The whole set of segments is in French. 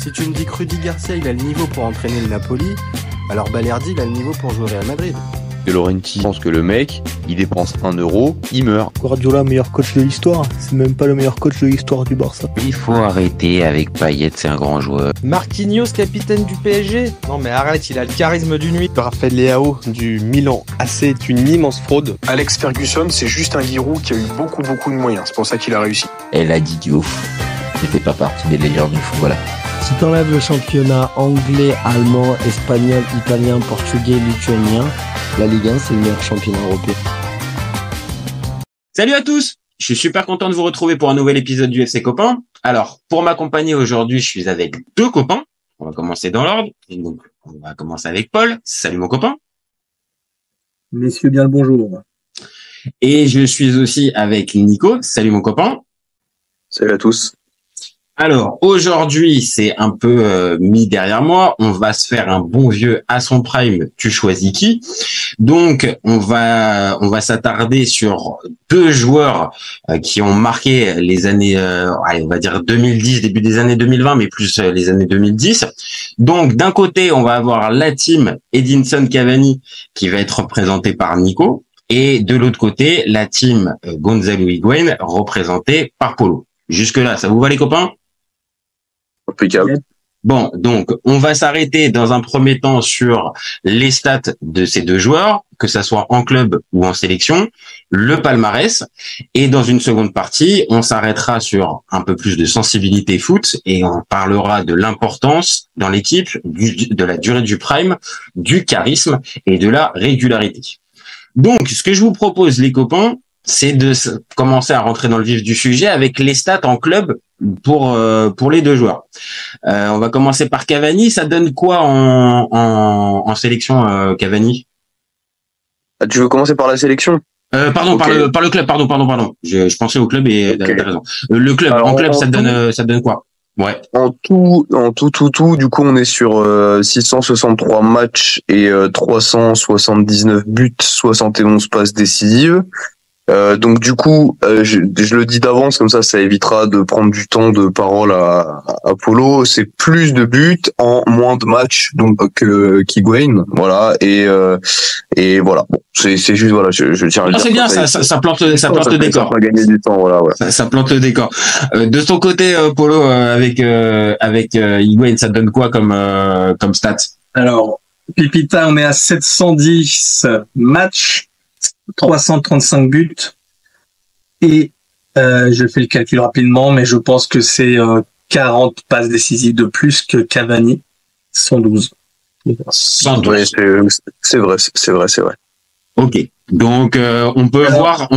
Si tu me dis que Rudy Garcia il a le niveau pour entraîner le Napoli, alors Balerdi il a le niveau pour jouer au Real Madrid. De Laurenti pense que le mec, il dépense 1 euro, il meurt. Guardiola, meilleur coach de l'histoire. C'est même pas le meilleur coach de l'histoire du Barça. Il faut arrêter avec Payet, c'est un grand joueur. Marquinhos, capitaine du PSG? Non mais arrête, il a le charisme d'une nuit. Raphaël Leao du Milan AC est une immense fraude. Alex Ferguson, c'est juste un Giroud qui a eu beaucoup de moyens. C'est pour ça qu'il a réussi. Elle a dit Diouf. Il fait pas partie des légendes du football. Si t'enlèves le championnat anglais, allemand, espagnol, italien, portugais, lituanien, la Ligue 1 c'est le meilleur championnat européen. Salut à tous, je suis super content de vous retrouver pour un nouvel épisode du FC Copain. Alors, pour m'accompagner aujourd'hui, je suis avec deux copains. On va commencer dans l'ordre. Donc, on va commencer avec Paul. Salut mon copain. Messieurs, bien le bonjour. Et je suis aussi avec Nico. Salut mon copain. Salut à tous. Alors, aujourd'hui, c'est un peu mis derrière moi. On va se faire un bon vieux à son prime. Tu choisis qui? Donc, on va s'attarder sur deux joueurs qui ont marqué les années, on va dire 2010, début des années 2020, mais plus les années 2010. Donc, d'un côté, on va avoir la team Edinson Cavani qui va être représentée par Nico, et de l'autre côté, la team Gonzalo Higuaín représentée par Polo. Jusque-là, ça vous va les copains? Impeccable. Bon, donc on va s'arrêter dans un premier temps sur les stats de ces deux joueurs, que ça soit en club ou en sélection, le palmarès, et dans une seconde partie, on s'arrêtera sur un peu plus de sensibilité foot et on parlera de l'importance dans l'équipe, de la durée du prime, du charisme et de la régularité. Donc, ce que je vous propose, les copains, c'est de commencer à rentrer dans le vif du sujet avec les stats en club pour les deux joueurs. On va commencer par Cavani. Ça donne quoi en sélection, Cavani? Tu veux commencer par la sélection? Pardon, okay. par le club. Pardon. Je pensais au club et okay. T'as raison. Le club, alors, en club, ça donne quoi? Ouais. En tout, du coup, on est sur 663 matchs et 379 buts, 71 passes décisives. Donc du coup, je le dis d'avance, comme ça évitera de prendre du temps de parole à Polo. C'est plus de buts en moins de matchs donc qu'Higuaín, voilà. Et voilà. Bon, c'est juste voilà, je tiens à le dire. C'est bien, ça plante le décor. Ça va gagner du temps, voilà. Ouais. Ça plante le décor. De ton côté, Polo, avec Higuaín, ça donne quoi comme stats? Alors, Pipita, on est à 710 matchs. 335 buts et je fais le calcul rapidement, mais je pense que c'est 40 passes décisives de plus que Cavani, 112. 112. Ouais, c'est vrai. Ok. Donc on peut voir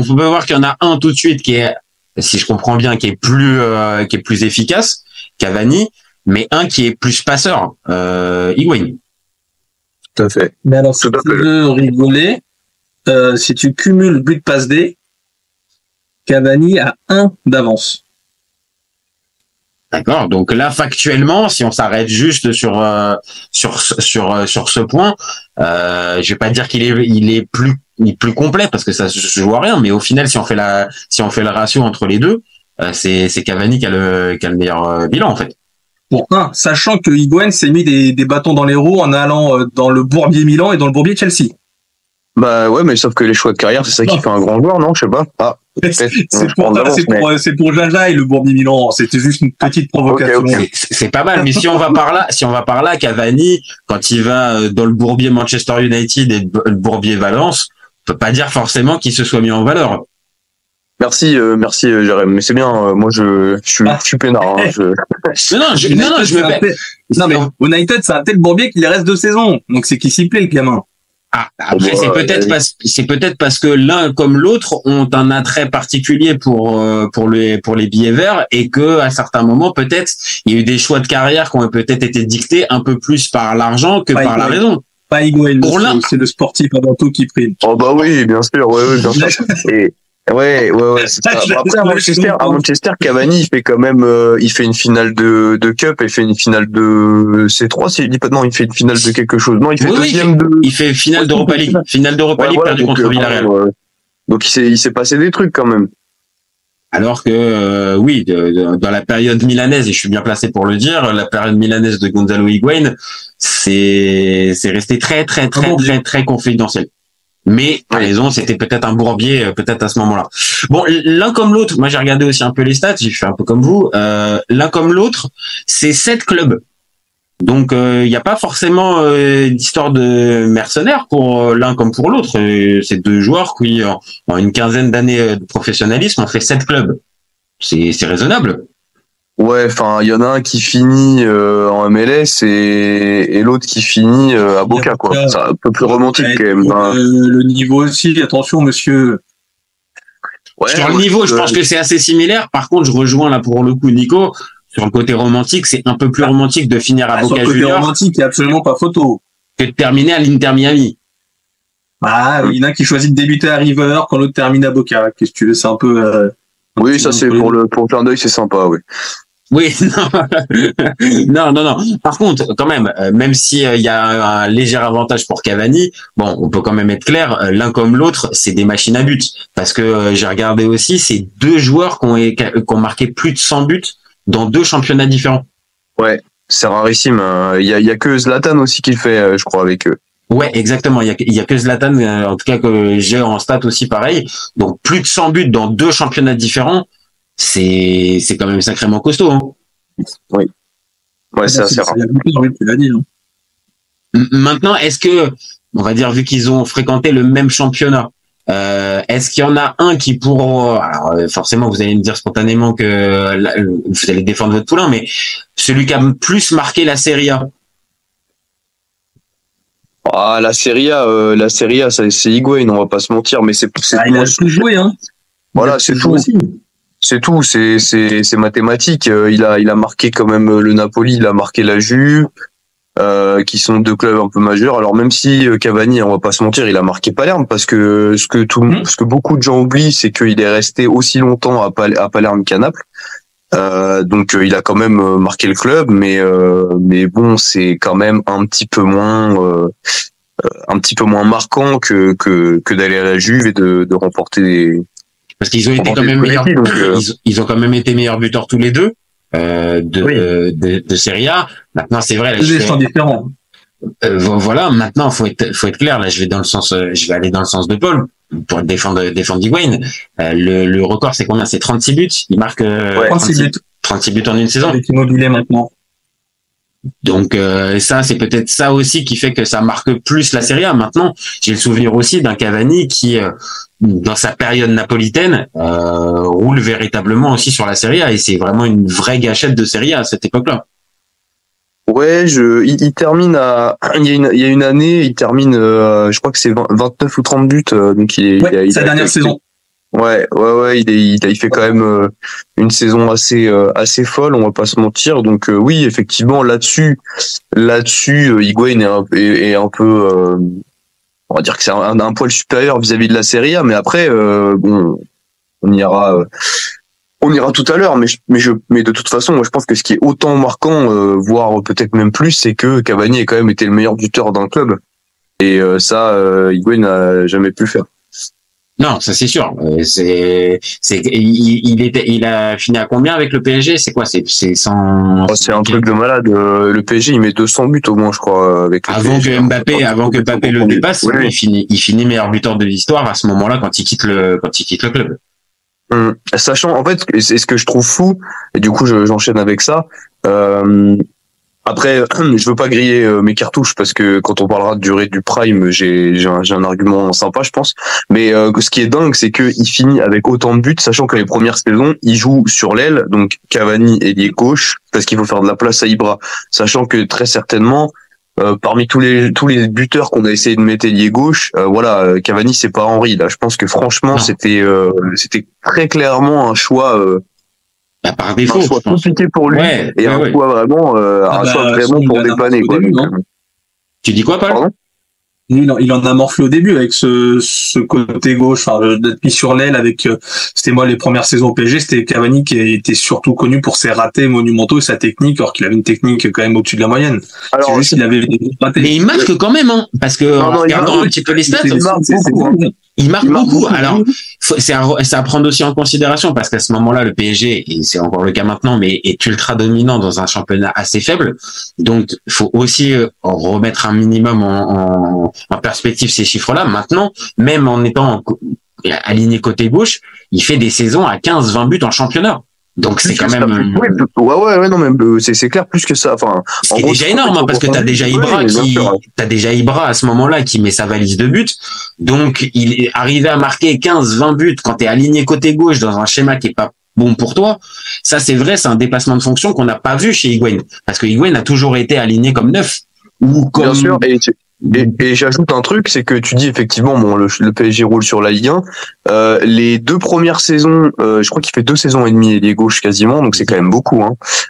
qu'il y en a un tout de suite qui est, si je comprends bien, qui est plus efficace, Cavani, mais un qui est plus passeur, Higuaín. Tout à fait. Mais alors, si tu veux rigoler, si tu cumules but passe D, Cavani a 1 d'avance. D'accord. Donc là, factuellement, si on s'arrête juste sur ce point, je vais pas dire qu'il est plus complet parce que ça se joue à rien, mais au final, si on fait le ratio entre les deux, c'est Cavani qui a le meilleur bilan en fait. Pour un, sachant que Higuaín s'est mis des bâtons dans les roues en allant dans le Bourbier Milan et dans le Bourbier Chelsea. Bah ouais, mais sauf que les choix de carrière, c'est ça qui fait un grand joueur, non? Je sais pas. Ah, c'est pour Jaja et le Bourbier Milan. C'était juste une petite provocation. Okay. C'est pas mal, mais si on va par là, Cavani, quand il va dans le Bourbier Manchester United et le Bourbier Valence, on peut pas dire forcément qu'il se soit mis en valeur. Merci, Jérém. Mais c'est bien. Moi, je suis peinard. Hein, Non, mais United, c'est un tel Bourbier qu'il reste 2 saisons. Donc c'est qu'il s'y plaît, le gamin. Ah, après, c'est peut-être parce que l'un comme l'autre ont un attrait particulier pour les billets verts et que, à certains moments, peut-être, il y a eu des choix de carrière qui ont peut-être été dictés un peu plus par l'argent que par la raison. Pas Higuaín. C'est le sportif avant tout qui prime. Oh, bah oui, bien sûr, ouais, bien sûr. Ouais, c'est ça. Après, à Manchester, Cavani, il fait quand même, il fait une finale de Cup, il fait une finale de C3, si je dis pas non, il fait une finale de quelque chose. Non, il fait il fait finale d'Europa League. Finale d'Europa League perdue contre Villarreal. Donc il s'est passé des trucs quand même. Alors que oui, dans la période milanaise, et je suis bien placé pour le dire, la période milanaise de Gonzalo Higuaín, c'est resté très confidentiel. Mais t'as raison, c'était peut-être un bourbier, peut-être à ce moment-là. Bon, l'un comme l'autre, moi j'ai regardé aussi un peu les stats, j'ai fait un peu comme vous. L'un comme l'autre, c'est 7 clubs. Donc il n'y a pas forcément d'histoire de mercenaires pour l'un comme pour l'autre. C'est 2 joueurs qui, en une quinzaine d'années de professionnalisme, ont fait 7 clubs. C'est raisonnable. Ouais, enfin, il y en a un qui finit en MLS et l'autre qui finit à Boca, quoi. C'est un peu plus romantique quand même. Le niveau aussi, attention, monsieur. Ouais, sur le niveau, je pense que c'est assez similaire. Par contre, je rejoins là pour le coup Nico. Sur le côté romantique, c'est un peu plus romantique de finir à Boca Juniors. Sur le côté romantique, il n'y a absolument pas photo. Que de terminer à l'Inter Miami. Ah, il y en a un qui choisit de débuter à River quand l'autre termine à Boca. Qu'est-ce que tu veux, c'est un peu... oui, ça c'est pour le clin d'œil, c'est sympa, oui. Oui, non. Par contre, quand même si il y a un léger avantage pour Cavani, bon, on peut quand même être clair, l'un comme l'autre, c'est des machines à but. Parce que j'ai regardé aussi, c'est 2 joueurs qui ont marqué plus de 100 buts dans 2 championnats différents. Ouais, c'est rarissime. Il y a que Zlatan aussi qui le fait, je crois, avec eux. Ouais, exactement. Il y a que Zlatan, en tout cas que j'ai en stat aussi pareil. Donc plus de 100 buts dans 2 championnats différents. C'est quand même sacrément costaud, hein. Oui. Ouais, c'est assez rare. Oui, tu l'as dit, hein. Maintenant, est-ce que, on va dire, vu qu'ils ont fréquenté le même championnat, est-ce qu'il y en a un qui pourra, alors forcément vous allez me dire spontanément que vous allez défendre votre poulain, mais celui qui a plus marqué la Serie A? Ah, la Serie A, c'est Higuaín, on va pas se mentir, mais c'est il a tout joué, hein. Voilà, c'est tout. C'est tout, c'est mathématique. Il a marqué quand même le Napoli, il a marqué la Juve, qui sont 2 clubs un peu majeurs. Alors même si Cavani, on va pas se mentir, il a marqué Palerme, parce que ce que beaucoup de gens oublient, c'est qu'il est resté aussi longtemps à Palerme qu'à Naples. Donc il a quand même marqué le club, mais bon, c'est quand même un petit peu moins marquant que d'aller à la Juve et de remporter des... Parce qu'ils ont été quand même meilleurs, ils ont quand même été meilleurs buteurs tous les deux de Serie A. Maintenant, c'est vrai. Deux sont différents. Voilà. Maintenant, faut être clair. Là, je vais aller dans le sens de Paul pour défendre Higuaín. Le record, c'est combien? C'est 36 buts. Il marque 36 buts en une saison. Avec Immobilier maintenant. Donc ça, c'est peut-être ça aussi qui fait que ça marque plus la Serie A. Maintenant, j'ai le souvenir aussi d'un Cavani qui, dans sa période napolitaine, roule véritablement aussi sur la Serie A, et c'est vraiment une vraie gâchette de Serie A à cette époque-là. Ouais, il termine il y a une année, il termine, je crois que c'est 29 ou 30 buts, donc il a sa dernière saison. Ouais, il fait quand même une saison assez folle, on va pas se mentir. Donc oui, effectivement, là-dessus, Higuaín est un peu, on va dire que c'est un poil supérieur vis-à-vis de la Serie A, mais après, bon, on ira tout à l'heure, mais de toute façon, moi, je pense que ce qui est autant marquant, voire peut-être même plus, c'est que Cavani a quand même été le meilleur buteur d'un club, et ça, Higuaín n'a jamais pu le faire. Non, ça c'est sûr. Il a fini à combien avec le PSG? C'est quoi? C'est 100. Oh, c'est un truc de malade. Le PSG, il met 200 buts au moins, je crois, avec le PSG. Avant que Mbappé le dépasse, oui. il finit meilleur buteur de l'histoire à ce moment-là quand il quitte le club. Sachant, en fait, c'est ce que je trouve fou, et du coup, j'enchaîne avec ça. Après, je veux pas griller mes cartouches parce que quand on parlera de durée du prime, j'ai un argument sympa, je pense. Mais ce qui est dingue, c'est que il finit avec autant de buts, sachant que les premières saisons, il joue sur l'aile, donc Cavani ailier gauche, parce qu'il faut faire de la place à Ibra. Sachant que très certainement, parmi tous les buteurs qu'on a essayé de mettre ailier gauche, voilà, Cavani c'est pas Henry. Là, je pense que franchement, c'était très clairement un choix. Par défaut, un choix compliqué pour lui, un choix vraiment, choix vraiment pour dépanner. Quoi. Début, tu dis quoi, Paul? Pardon? Il en a morflé au début avec ce côté gauche, d'être mis sur l'aile avec, c'était moi les premières saisons au PSG, c'était Cavani qui était surtout connu pour ses ratés monumentaux et sa technique, alors qu'il avait une technique quand même au-dessus de la moyenne. Alors, c'est juste qu'il avait des ratés. Mais il marque quand même, hein, parce que, en regardant un petit peu les stats, Il marque beaucoup. Alors, c'est à prendre aussi en considération parce qu'à ce moment-là, le PSG, et c'est encore le cas maintenant, mais est ultra dominant dans un championnat assez faible. Donc, il faut aussi remettre un minimum en perspective ces chiffres-là. Maintenant, même en étant aligné côté gauche, il fait des saisons à 15-20 buts en championnat. Donc c'est quand même ouais non, même c'est clair, plus que ça. Enfin, c'est déjà énorme, hein, parce que t'as déjà Ibra à ce moment-là qui met sa valise de buts. Donc il est arrivé à marquer 15-20 buts quand t'es aligné côté gauche dans un schéma qui est pas bon pour toi. Ça c'est vrai, c'est un dépassement de fonction qu'on n'a pas vu chez Higuaín, parce que Higuaín a toujours été aligné comme neuf ou comme. Bien sûr. Et j'ajoute un truc, c'est que tu dis effectivement, bon, le PSG roule sur la Ligue 1. Les 2 premières saisons, je crois qu'il fait 2 saisons et demie ailier gauche quasiment, donc c'est quand même beaucoup.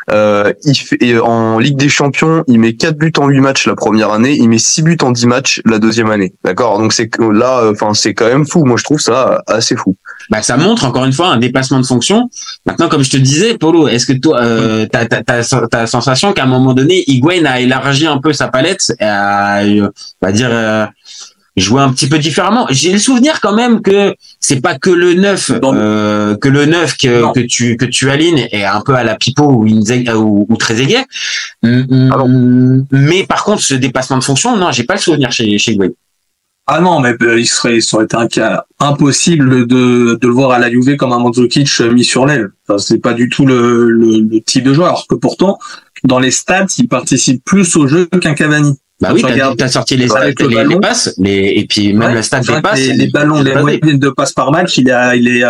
En Ligue des Champions, il met 4 buts en 8 matchs la première année, il met 6 buts en 10 matchs la deuxième année. D'accord, donc c'est là, enfin c'est quand même fou. Moi je trouve ça assez fou. Bah ça montre encore une fois un dépassement de fonction. Maintenant, comme je te disais, Polo, est-ce que toi, t'as la sensation qu'à un moment donné, Higuaín a élargi un peu sa palette, on va dire jouer un petit peu différemment. J'ai le souvenir quand même que c'est pas que le neuf que tu alignes est un peu à la Pipo ou Trezeguet. Mais par contre, ce dépassement de fonction, non, j'ai pas le souvenir chez Higuaín. Ah non, mais ça aurait été un cas impossible de le voir à la Juve comme un Mandzukic mis sur l'aile. Enfin, c'est pas du tout le type de joueur. Alors que pourtant, dans les stats, il participe plus au jeu qu'un Cavani. Bah oui, t'as sorti les passes, et puis même la stat des passes. Les ballons, les moyennes de passes par match, il est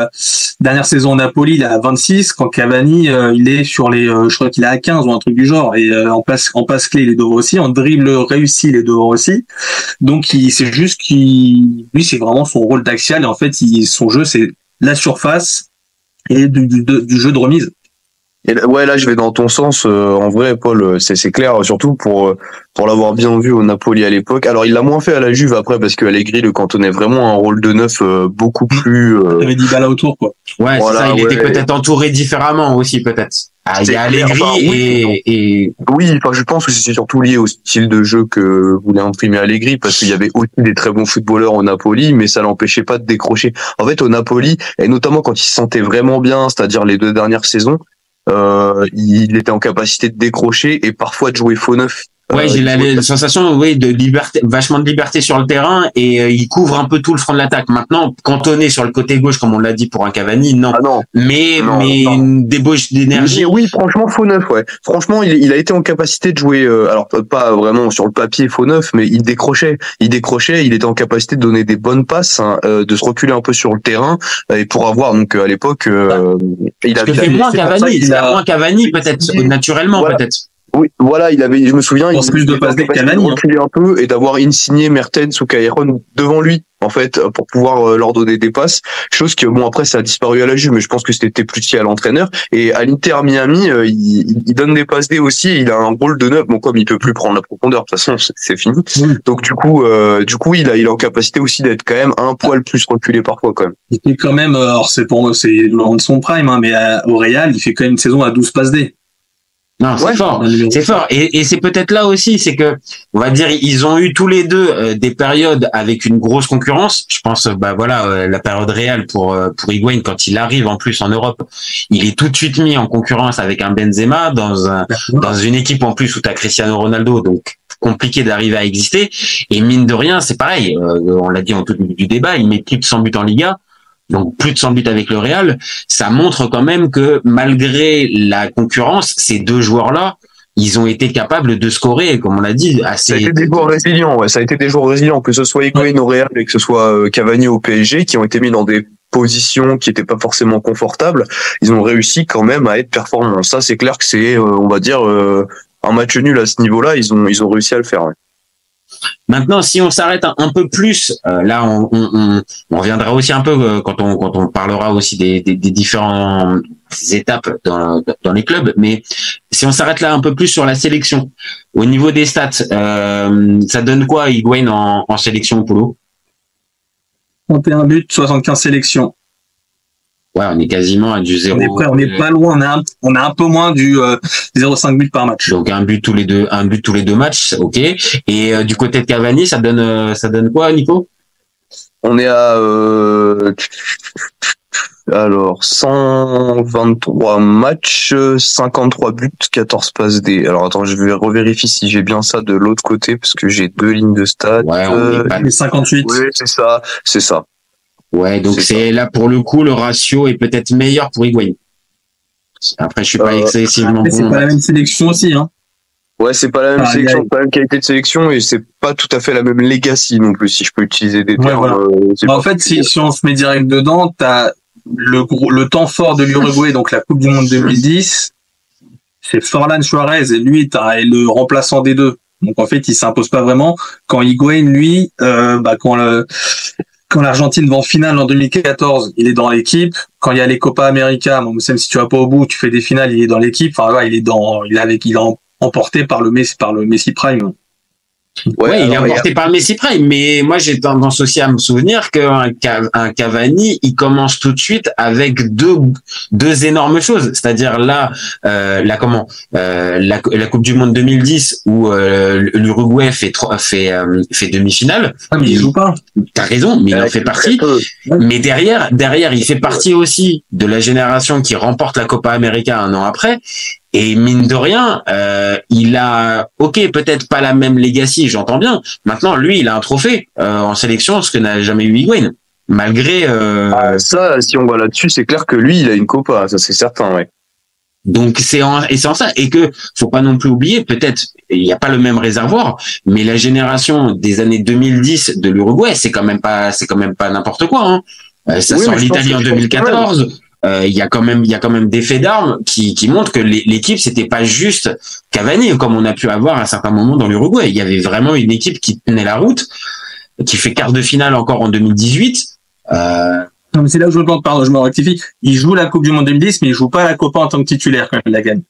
dernière saison au Napoli, il est à 26, quand Cavani, il est sur je crois qu'il est à 15 ou un truc du genre, et en passe clé, il est devant aussi, en dribble réussi, il est devant aussi. Donc, c'est juste lui, c'est vraiment son rôle d'axial, et en fait, son jeu, c'est la surface et du jeu de remise. Et là je vais dans ton sens. En vrai, Paul, c'est clair, surtout pour l'avoir bien vu au Napoli à l'époque. Alors il l'a moins fait à la Juve après parce que Allegri le cantonnait vraiment un rôle de neuf beaucoup plus. Il avait 10 balles autour, quoi. Ouais, voilà, c'est ça. Il était peut-être entouré différemment aussi, peut-être. Il y a Allegri oui, enfin je pense que c'est surtout lié au style de jeu que voulait imprimer Allegri, parce qu'il y avait aussi des très bons footballeurs au Napoli, mais ça l'empêchait pas de décrocher. En fait, au Napoli, et notamment quand il se sentait vraiment bien, c'est-à-dire les 2 dernières saisons, il était en capacité de décrocher et parfois de jouer faux neuf. Ouais, j'ai la sensation, de liberté, vachement de liberté sur le terrain, et il couvre un peu tout le front de l'attaque. Maintenant, cantonné sur le côté gauche, comme on l'a dit pour un Cavani, non. Ah non. Mais une débauche d'énergie. Oui, franchement, faux neuf, ouais. Franchement, il a été en capacité de jouer, alors pas vraiment sur le papier faux neuf, mais il décrochait, il était en capacité de donner des bonnes passes, de se reculer un peu sur le terrain, et pour avoir, donc, à l'époque, il avait fait moins Cavani, peut-être, naturellement, voilà. Peut-être. Oui, voilà, je me souviens, il plus de passes de Cavani, reculer un peu et d'avoir Insigne, Mertens ou Caïron devant lui, en fait, pour pouvoir leur donner des passes. Chose que, bon, après, ça a disparu à la Juve, mais je pense que c'était plus lié à l'entraîneur. Et à l'Inter Miami, il donne des passes D aussi, et il a un rôle de neuf. Bon, comme il peut plus prendre la profondeur, de toute façon, c'est fini. Donc, du coup, il est en capacité aussi d'être quand même un poil plus reculé parfois, quand même. Il fait quand même, alors c'est loin de son prime, mais au Real, il fait quand même une saison à 12 passes D. Non, c'est fort, c'est fort. Et c'est peut-être là aussi, c'est que, on va dire, ils ont eu tous les deux des périodes avec une grosse concurrence. Je pense, la période réelle pour Higuaín, quand il arrive en plus en Europe, il est tout de suite mis en concurrence avec un Benzema dans une équipe en plus où t'as Cristiano Ronaldo, donc compliqué d'arriver à exister. Et mine de rien, c'est pareil. On l'a dit en tout début du débat, il met plus de 100 buts en Liga. Donc plus de 100 buts avec le Real, ça montre quand même que malgré la concurrence, ces 2 joueurs-là, ils ont été capables de scorer, comme on l'a dit, assez. Ça a été des joueurs résilients, ouais. Ça a été des joueurs résilients, que ce soit Higuaín au Real et que ce soit Cavani au PSG, qui ont été mis dans des positions qui n'étaient pas forcément confortables. Ils ont réussi quand même à être performants. Ça, c'est clair que c'est, on va dire, un match nul à ce niveau-là. Ils ont réussi à le faire. Ouais. Maintenant, si on s'arrête un peu plus, là, on reviendra aussi un peu quand on parlera aussi des différentes étapes dans les clubs. Mais si on s'arrête là un peu plus sur la sélection, au niveau des stats, ça donne quoi Higuaín en sélection, Polo? 31 buts, 75 sélections. Ouais, on est quasiment à du 0. On n'est pas loin, on a un peu moins du 0,5 buts par match. Donc un but tous les deux matchs, ok. Et du côté de Cavani, ça donne quoi, Nico? On est à alors 123 matchs, 53 buts, 14 passes D. Alors attends, je vais revérifier si j'ai bien ça de l'autre côté parce que j'ai 2 lignes de stats. Ouais, on est pas... Les 58. Oui, c'est ça. Ouais, donc c'est là pour le coup le ratio est peut-être meilleur pour Higuaín. Après, je suis pas excessivement bon. C'est pas la même sélection aussi, hein. Ouais, c'est pas la même sélection, pas la même qualité de sélection et c'est pas tout à fait la même legacy non plus, si je peux utiliser des termes. Voilà. En fait, si on se met direct dedans, t'as le temps fort de l'Uruguay, donc la Coupe du Monde 2010, c'est Forlán Suarez et lui, t'as le remplaçant des deux. Donc en fait, il s'impose pas vraiment. Quand Higuaín, lui, quand l'Argentine va en finale en 2014, il est dans l'équipe. Quand il y a les Copa América, même si tu vas pas au bout, tu fais des finales, il est dans l'équipe. Enfin, ouais, il est emporté par le Messi Prime. Ouais, il est emporté par le Messi Prime, mais moi j'ai tendance aussi à me souvenir qu'un Cavani, il commence tout de suite avec deux énormes choses, c'est-à-dire là la Coupe du Monde 2010 où l'Uruguay fait demi-finale. Ah, mais il joue pas. T'as raison, mais il en fait partie. Mais derrière, il fait partie aussi de la génération qui remporte la Copa América un an après. Et mine de rien, il a, peut-être pas la même legacy, j'entends bien. Maintenant, lui, il a un trophée en sélection, ce que n'a jamais eu Higuaín. Malgré... Ça, si on va là-dessus, c'est clair que lui, il a une Copa, ça c'est certain, ouais. Donc c'est en ça, et que faut pas non plus oublier, peut-être il n'y a pas le même réservoir, mais la génération des années 2010 de l'Uruguay, c'est quand même pas n'importe quoi. Hein. Ça sort l'Italie en 2014. Il y a quand même des faits d'armes qui montrent que l'équipe c'était pas juste Cavani comme on a pu avoir à un certain moment dans l'Uruguay. Il y avait vraiment une équipe qui tenait la route, qui fait quart de finale encore en 2018. Non, mais c'est là où je me rectifie. Il joue la Coupe du Monde 2010, mais il joue pas la Copa en tant que titulaire quand il la gagne.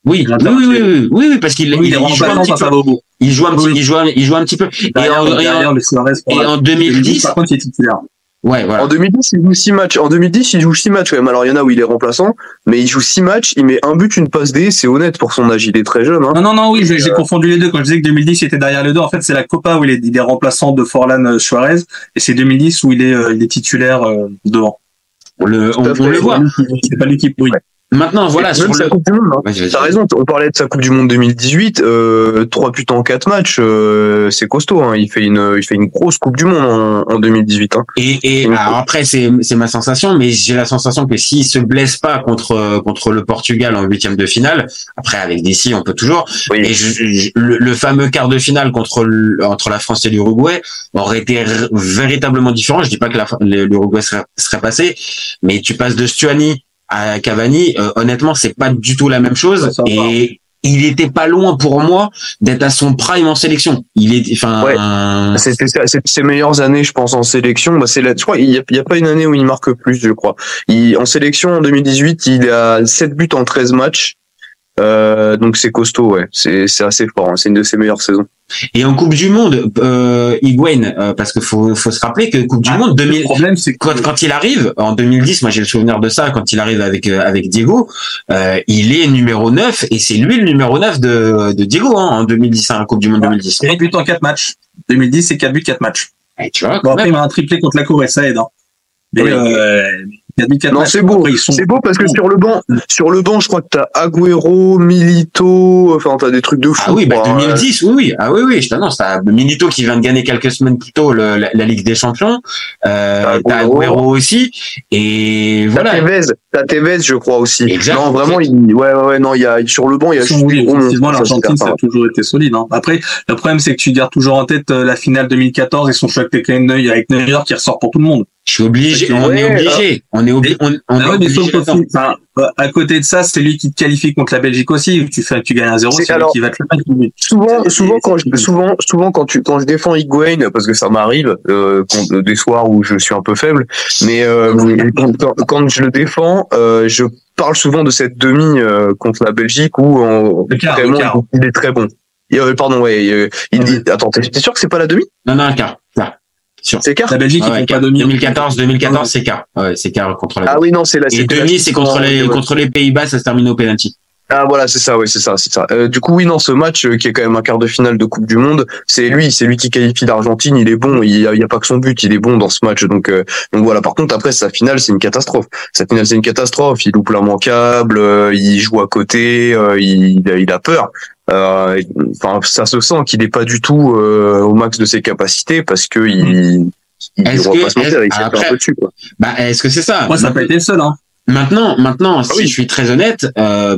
Oui, parce qu'il joue un petit peu. Il joue un petit peu. Et en 2010, par contre, il est titulaire. Ouais, voilà. En 2010, il joue 6 matchs. En 2010, il joue 6 matchs quand même. Alors, il y en a où il est remplaçant, mais il joue 6 matchs, il met un but, une passe D, c'est honnête pour son âge, il est très jeune, hein. Non, oui, j'ai confondu les deux. Quand je disais que 2010, il était derrière les deux, en fait, c'est la Copa où il est remplaçant de Forlán Suarez, et c'est 2010 où il est titulaire, devant. On le voit. C'est pas l'équipe, oui. Maintenant, voilà, sur sa Coupe du Monde, hein. T'as raison, on parlait de sa Coupe du Monde 2018, 3 buts en 4 matchs, c'est costaud, hein. Il fait une grosse Coupe du Monde en 2018, hein. Et alors après, c'est ma sensation, mais j'ai la sensation que s'il se blesse pas contre le Portugal en 8e de finale, après, avec des si, on peut toujours, oui. Et le fameux quart de finale entre la France et l'Uruguay aurait été véritablement différent. Je dis pas que l'Uruguay serait passé, mais tu passes de Stuani à Cavani, honnêtement, c'est pas du tout la même chose. Et il était pas loin pour moi d'être à son prime en sélection. C'était ses meilleures années, je pense, en sélection. Bah, je crois, il y a pas une année où il marque plus, je crois. En sélection, en 2018, il a 7 buts en 13 matchs. Donc c'est costaud, ouais. C'est assez fort, hein. C'est une de ses meilleures saisons. Et en Coupe du Monde, Higuaín, parce que faut se rappeler que Coupe du Monde 2000, le problème, c'est que quand il arrive en 2010, moi j'ai le souvenir de ça, quand il arrive avec Diego, il est numéro 9 et c'est lui le numéro 9 de Diego, hein, en 2010, hein, Coupe du Monde 2010. 4 buts en 4 matchs. 2010, c'est 4 buts, 4 matchs. Et tu vois, bon, après, il m'a un triplé contre la Corée, ça aide, hein. Mais, non, c'est beau. C'est beau parce que sur le banc, je crois que t'as Agüero, Milito, enfin, t'as des trucs de fou. Ah oui, 2010, oui. Ah oui, je t'annonce, t'as Milito qui vient de gagner quelques semaines plus tôt la Ligue des Champions, t'as Agüero aussi, et voilà. T'as Tevez, je crois aussi. Exact. Non, vraiment, non, sur le banc, il y a effectivement, l'Argentine, ça a toujours été solide, hein. Après, le problème, c'est que tu gardes toujours en tête la finale 2014 et son choc de clin d'œil avec Neuer qui ressort pour tout le monde. Je suis obligé, on est obligé. À côté de ça, c'est lui qui te qualifie contre la Belgique aussi. Tu gagnes 1-0, c'est lui qui va te le mettre. Souvent quand je défends Higuaín, parce que ça m'arrive, des soirs où je suis un peu faible, mais quand je le défends, je parle souvent de cette demi contre la Belgique où il est très bon. Attends, t'es sûr que c'est pas la demi? Non, un quart. C'est quart. La Belgique, il fait pas demi. 2014, c'est quart. Ouais, c'est quart contre la. Ah oui, non, c'est la. Et demi, c'est contre les Pays-Bas, ça se termine au penalty. Ah voilà, c'est ça, oui, c'est ça. Du coup, oui, non, ce match qui est quand même un quart de finale de Coupe du Monde, c'est lui qui qualifie l'Argentine. Il est bon, il y a pas que son but, il est bon dans ce match. Donc voilà. Par contre, après sa finale, c'est une catastrophe. Sa finale, c'est une catastrophe. Il loupe l'immanquable, il joue à côté, il a peur. Enfin, ça se sent qu'il est pas du tout au max de ses capacités parce que il va pas se mentir, il s'est fait un peu dessus, quoi. Bah, est-ce que c'est ça? Moi, ça n'a pas été le seul, hein. Maintenant, si je suis très honnête,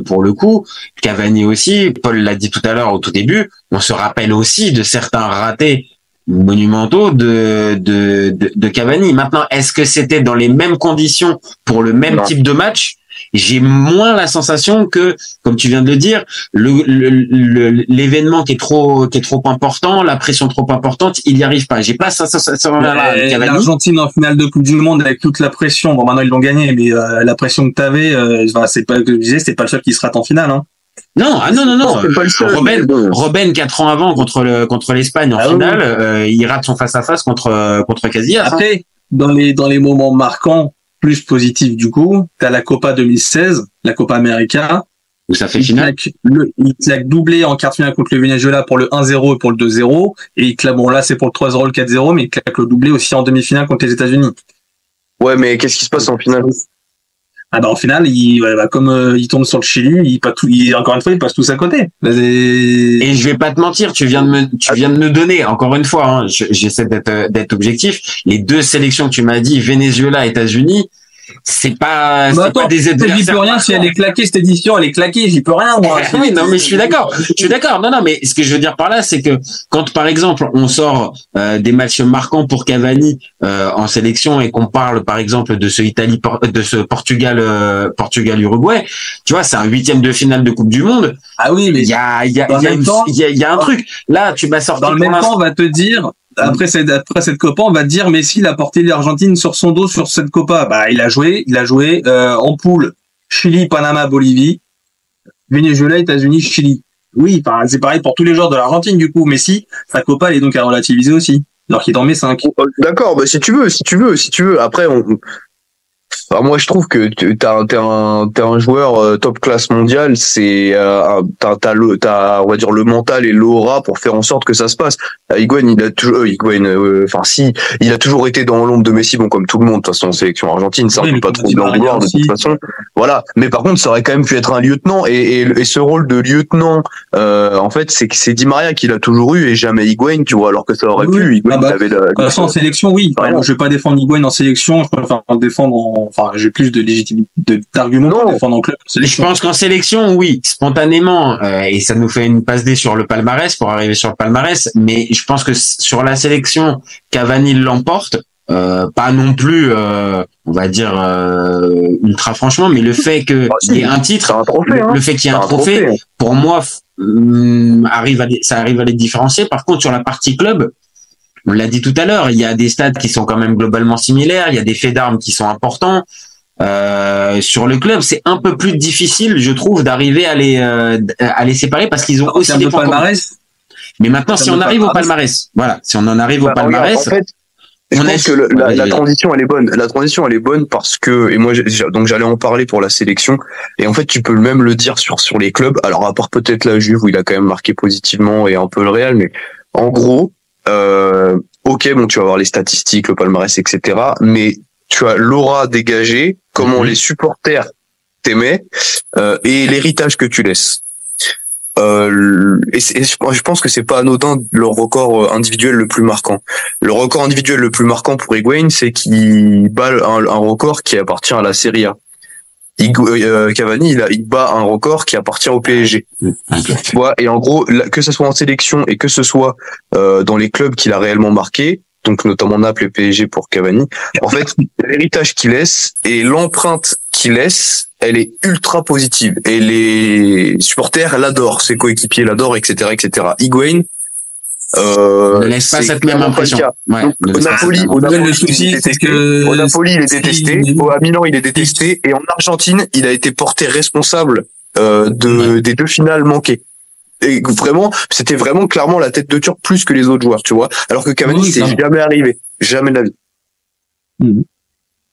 pour le coup, Cavani aussi, Paul l'a dit tout à l'heure au tout début, on se rappelle aussi de certains ratés monumentaux de Cavani. Maintenant, est-ce que c'était dans les mêmes conditions pour le même type de match? J'ai moins la sensation que, comme tu viens de le dire, l'événement qui est trop important, la pression trop importante, il y arrive pas. J'ai pas ça Cavani. L'Argentine en finale de Coupe du Monde avec toute la pression. Bon, maintenant ils l'ont gagné, mais la pression que t'avais, c'est pas que je disais, c'était pas le seul qui se rate en finale, hein. Non. Robben 4 ans avant contre l'Espagne en finale, il rate son face-à-face contre Casillas. Après, dans les moments marquants, plus positifs du coup, t'as la Copa 2016, la Copa América, où ça fait finale. Il claque doublé en quart de finale contre le Venezuela pour le 1-0 et pour le 2-0, et il claque, bon là c'est pour le 3-0, le 4-0, mais il claque le doublé aussi en demi-finale contre les États-Unis. Ouais, mais qu'est-ce qui se passe en finale? Ah bah en finale, comme il tombe sur le Chili, encore une fois, il passe tous à côté. Et je vais pas te mentir, tu viens de me donner, encore une fois, hein, j'essaie d'être objectif, les deux sélections que tu m'as dit, Venezuela, États-Unis, c'est pas des adversaires. J'y peux rien, si elle est claquée, cette édition, elle est claquée, j'y peux rien, moi. Oui, non, mais je suis d'accord. Non, mais ce que je veux dire par là, c'est que quand, par exemple, on sort des matchs marquants pour Cavani en sélection et qu'on parle, par exemple, de ce Portugal-Uruguay, tu vois, c'est un 8e de finale de Coupe du Monde. Ah oui, mais il y a un truc. Là, tu m'as sorti. Dans le même temps, on va te dire. Après cette Copa, on va te dire Messi il a porté l'Argentine sur son dos sur cette Copa. Bah il a joué en poule Chili, Panama, Bolivie, Venezuela, États-Unis, Chili. Oui, c'est pareil pour tous les joueurs de l'Argentine du coup. Messi, sa Copa elle est donc à relativiser aussi. Alors qu'il est en met 5. D'accord, bah si tu veux. Après enfin, moi je trouve que t'es un joueur top classe mondiale, c'est t'as on va dire le mental et l'aura pour faire en sorte que ça se passe. Higuaín il a toujours été dans l'ombre de Messi, bon comme tout le monde de toute façon en sélection argentine, ça on peut pas trop de l'en de toute façon. Voilà, mais par contre ça aurait quand même pu être un lieutenant et ce rôle de lieutenant en fait c'est Di Maria qui l'a toujours eu et jamais Higuaín, tu vois, alors que ça aurait pu Higuaín avait de toute façon en sélection oui. Je vais pas défendre Higuaín en sélection, je préfère le défendre j'ai plus de légitimité d'arguments pour défendre en club. Je pense qu'en sélection, oui, spontanément, et ça nous fait une passe D sur le palmarès pour arriver sur le palmarès, mais je pense que sur la sélection, Cavani l'emporte, pas non plus, on va dire ultra franchement, mais le fait qu'il y ait un titre, le fait qu'il y ait un trophée, pour moi, ça arrive à les différencier. Par contre, sur la partie club, on l'a dit tout à l'heure, il y a des stades qui sont quand même globalement similaires, il y a des faits d'armes qui sont importants. Sur le club, c'est un peu plus difficile, je trouve, d'arriver à les séparer parce qu'ils ont aussi des palmarès. Mais maintenant, si on arrive au palmarès, voilà, si on en arrive au palmarès, en fait, je pense que la transition elle est bonne. La transition elle est bonne parce que et moi donc j'allais en parler pour la sélection et en fait tu peux même le dire sur les clubs. Alors à part peut-être la Juve où il a quand même marqué positivement et un peu le Real, mais en gros. Ok, bon, tu vas avoir les statistiques, le palmarès, etc. Mais tu as l'aura dégagée, comment les supporters t'aimaient et l'héritage que tu laisses. Et je pense que c'est pas anodin le record individuel le plus marquant. Le record individuel le plus marquant pour Higuaín, c'est qu'il bat un record qui appartient à la Serie A. Cavani, il bat un record qui appartient au PSG. Tu vois, et en gros, que ce soit en sélection et que ce soit dans les clubs qu'il a réellement marqué, donc notamment Naples et PSG pour Cavani, en fait, l'héritage qu'il laisse et l'empreinte qu'il laisse, elle est ultra positive. Et les supporters l'adorent, ses coéquipiers l'adorent, etc., etc. Higuaín, ne laisse pas cette même impression. Ouais, au Napoli, il est détesté. À Milan, il est détesté. Et en Argentine, il a été porté responsable des deux finales manquées. Et vraiment, c'était vraiment clairement la tête de turc plus que les autres joueurs, tu vois. Alors que Cavani, c'est jamais arrivé, jamais de la vie.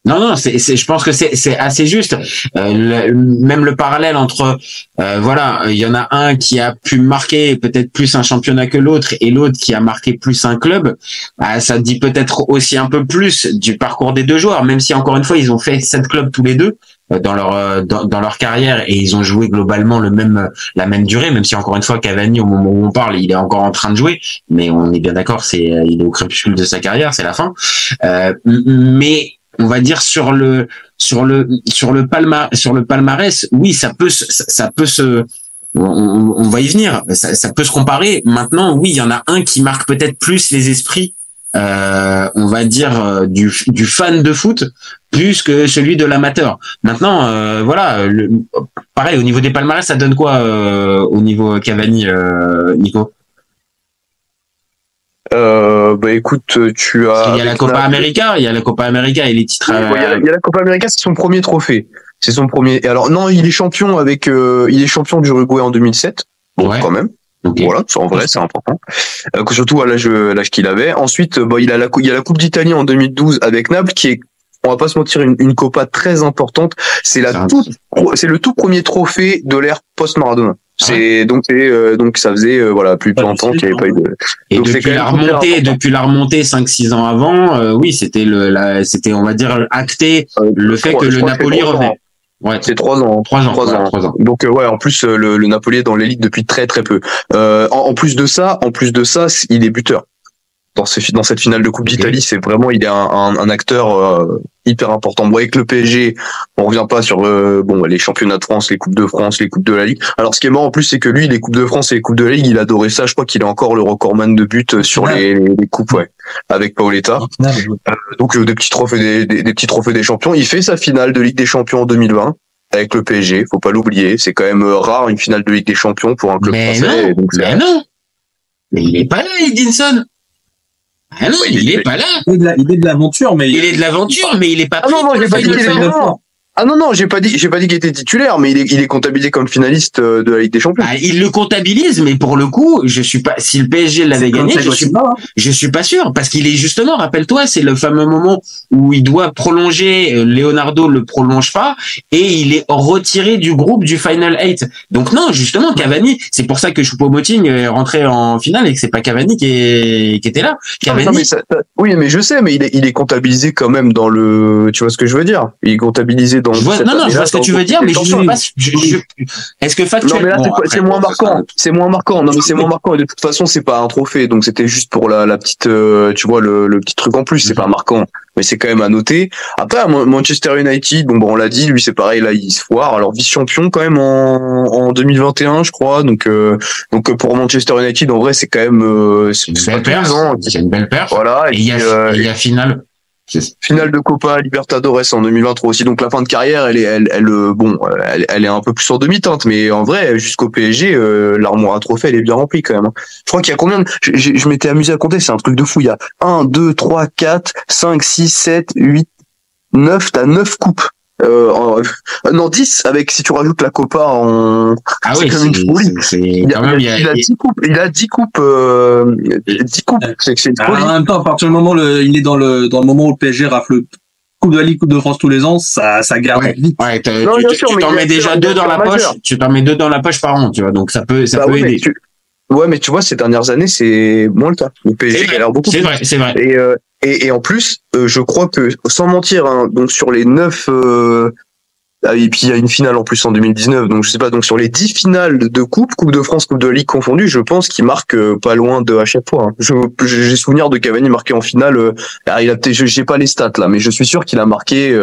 Non, je pense que c'est assez juste. Même le parallèle entre, voilà, il y en a un qui a pu marquer peut-être plus un championnat que l'autre et l'autre qui a marqué plus un club. Ça dit peut-être aussi un peu plus du parcours des deux joueurs, même si encore une fois ils ont fait 7 clubs tous les deux dans leur carrière et ils ont joué globalement la même durée, même si encore une fois Cavani au moment où on parle il est encore en train de jouer, mais on est bien d'accord, il est au crépuscule de sa carrière, c'est la fin. Mais on va dire sur le palmarès, oui, ça peut se on va y venir, ça peut se comparer. Maintenant, oui, il y en a un qui marque peut-être plus les esprits, on va dire du fan de foot plus que celui de l'amateur. Maintenant, voilà, pareil au niveau des palmarès, ça donne quoi au niveau Cavani, Nico? Écoute, tu as. Il y a la Copa América, et les titres. Il y a la Copa América, c'est son premier trophée. C'est son premier. Et alors non, il est champion il est champion d'Uruguay en 2007. Bon, ouais. Quand même. Okay. Voilà, en vrai, c'est important. Surtout à l'âge qu'il avait. Ensuite, il y a la Coupe d'Italie en 2012 avec Naples, qui est, on va pas se mentir, une Copa très importante. C'est le tout premier trophée de l'ère post-Maradona. Donc ça faisait plus de 30 ans qu'il n'y avait pas eu de. Et donc depuis la remontée 5-6 ans avant, oui, c'était on va dire acté le fait que le Napoli revenait. Ouais, c'est 3 ans. 3 ans. Donc en plus le Napoli est dans l'élite depuis très très peu. En plus de ça, il est buteur. Dans cette finale de Coupe d'Italie, c'est vraiment, il est un acteur hyper important. Bon, avec le PSG, on revient pas sur les championnats de France, les coupes de France, les coupes de la Ligue. Alors ce qui est marrant en plus, c'est que lui, les coupes de France et les coupes de la Ligue, il adorait ça. Je crois qu'il est encore le recordman de buts sur les coupes, avec Paoletta. Donc des petits trophées des petits trophées des champions. Il fait sa finale de Ligue des Champions en 2020 avec le PSG. Faut pas l'oublier. C'est quand même rare une finale de Ligue des Champions pour un club français. Mais il est pas là, Edinson. Ah non, il est pas là. Il est de l'aventure, mais il est de l'aventure, mais il est pas. Ah non, j'ai pas dit qu'il était titulaire. Ah non, j'ai pas dit qu'il était titulaire, mais il est comptabilisé comme finaliste de la Ligue des Champions. Ah, il le comptabilise, mais pour le coup, je suis pas. Si le PSG l'avait gagné, je suis pas sûr, parce qu'il est justement. Rappelle-toi, c'est le fameux moment où il doit prolonger. Leonardo le prolonge pas et il est retiré du groupe du Final 8. Donc non, justement, Cavani. C'est pour ça que Choupo-Moting est rentré en finale et que c'est pas Cavani qui était là. Cavani. Non, oui, mais je sais, mais il est comptabilisé quand même dans le. Tu vois ce que je veux dire? Il est comptabilisé. Je vois ce que tu veux dire, mais je sais pas. Est-ce que factuellement, non, mais là, c'est moins marquant. C'est moins marquant. Non, mais c'est moins marquant. Et de toute façon, c'est pas un trophée, donc c'était juste pour la petite, tu vois, le petit truc en plus. C'est pas marquant, mais c'est quand même à noter. Après, Manchester United, on l'a dit, lui, c'est pareil. Là, il se foire. Alors vice-champion quand même en 2021, je crois. Donc pour Manchester United, en vrai, c'est quand même c'est une belle perf. Voilà. Et il y a finale. Finale de Copa Libertadores en 2023 aussi, donc la fin de carrière elle est un peu plus en demi-teinte, mais en vrai jusqu'au PSG l'armoire à trophées elle est bien remplie quand même. Je crois qu'il y a combien je m'étais amusé à compter, c'est un truc de fou, il y a 1, 2, 3, 4, 5, 6, 7, 8, 9, t'as 9 coupes. Non 10 avec si tu rajoutes la Copa en c'est comme une folie. Il a 10 coupes, c'est une folie. En même temps, à partir du moment où il est dans le moment où le PSG rafle Coupe de la Ligue, Coupe de France tous les ans, ça garde vite. Ouais, tu t'en mets déjà 2 dans la poche, tu t'en mets 2 dans la poche par an, tu vois, donc ça peut aider. Ouais, mais tu vois, ces dernières années, c'est moins le cas. Le PSG a l'air beaucoup. C'est vrai. Et en plus, je crois que, sans mentir, donc sur les 9, et puis il y a une finale en plus en 2019, donc je sais pas, donc sur les 10 finales de Coupe de France, Coupe de la Ligue confondues, je pense qu'il marque pas loin de à chaque fois. J'ai souvenir de Cavani marqué en finale, il a peut-être, j'ai pas les stats là, mais je suis sûr qu'il a marqué,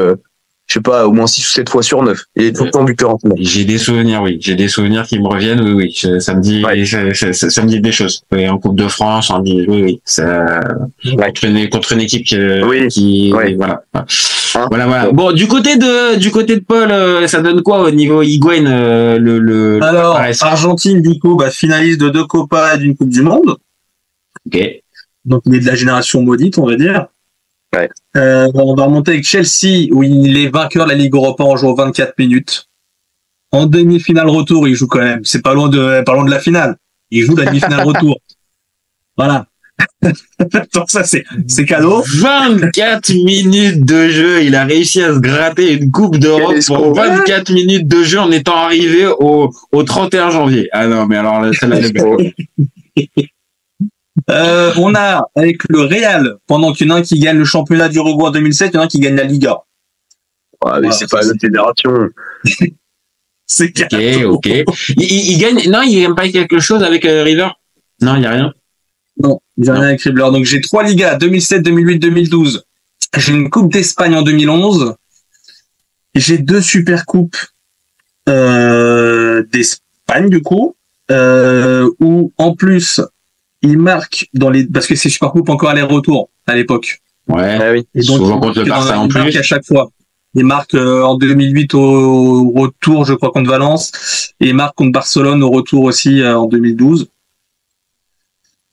je sais pas, au moins 6 ou 7 fois sur 9. Il est tout le temps buteur en finale. J'ai des souvenirs, oui. J'ai des souvenirs qui me reviennent, oui. Ça me dit, ça me dit des choses. Oui, en Coupe de France, on dit, oui. Ça, contre une équipe qui voilà. Voilà. Bon, du côté de Paul, ça donne quoi au niveau Higuaín, Alors, Argentine, du coup, finaliste de 2 Copas et d'une Coupe du Monde. Ok. Donc, il est de la génération maudite, on va dire. Ouais. On va remonter avec Chelsea, où il est vainqueur de la Ligue Europa en jouant 24 minutes. En demi-finale retour, il joue quand même. C'est pas loin de la finale. Il joue la demi-finale retour. Voilà. Donc ça, c'est cadeau. 24 minutes de jeu, il a réussi à se gratter une coupe d'Europe pour 24 minutes de jeu en étant arrivé au 31 janvier. Ah non, mais alors là, celle-là, elle est belle. On a, avec le Real, pendant qu'il y en a un qui gagne le championnat d'Uruguay en 2007, il y en a un qui gagne la Liga. Ouais, mais Voilà, c'est pas la fédération. C'est cadeau. Ok. Il gagne, non, il gagne pas quelque chose avec River? Non, il y a rien. Non, j'ai rien avec River. Donc j'ai 3 Ligas, 2007, 2008, 2012. J'ai une Coupe d'Espagne en 2011. J'ai 2 Super Coupes d'Espagne, du coup, où en plus, il marque parce que c'est Super Coupe encore aller-retour à l'époque. Ouais. Ah oui. Et donc, Souvent contre le Barça en il marque plus. à chaque fois. Il marque en 2008 au retour, je crois, contre Valence. Et il marque contre Barcelone au retour aussi en 2012.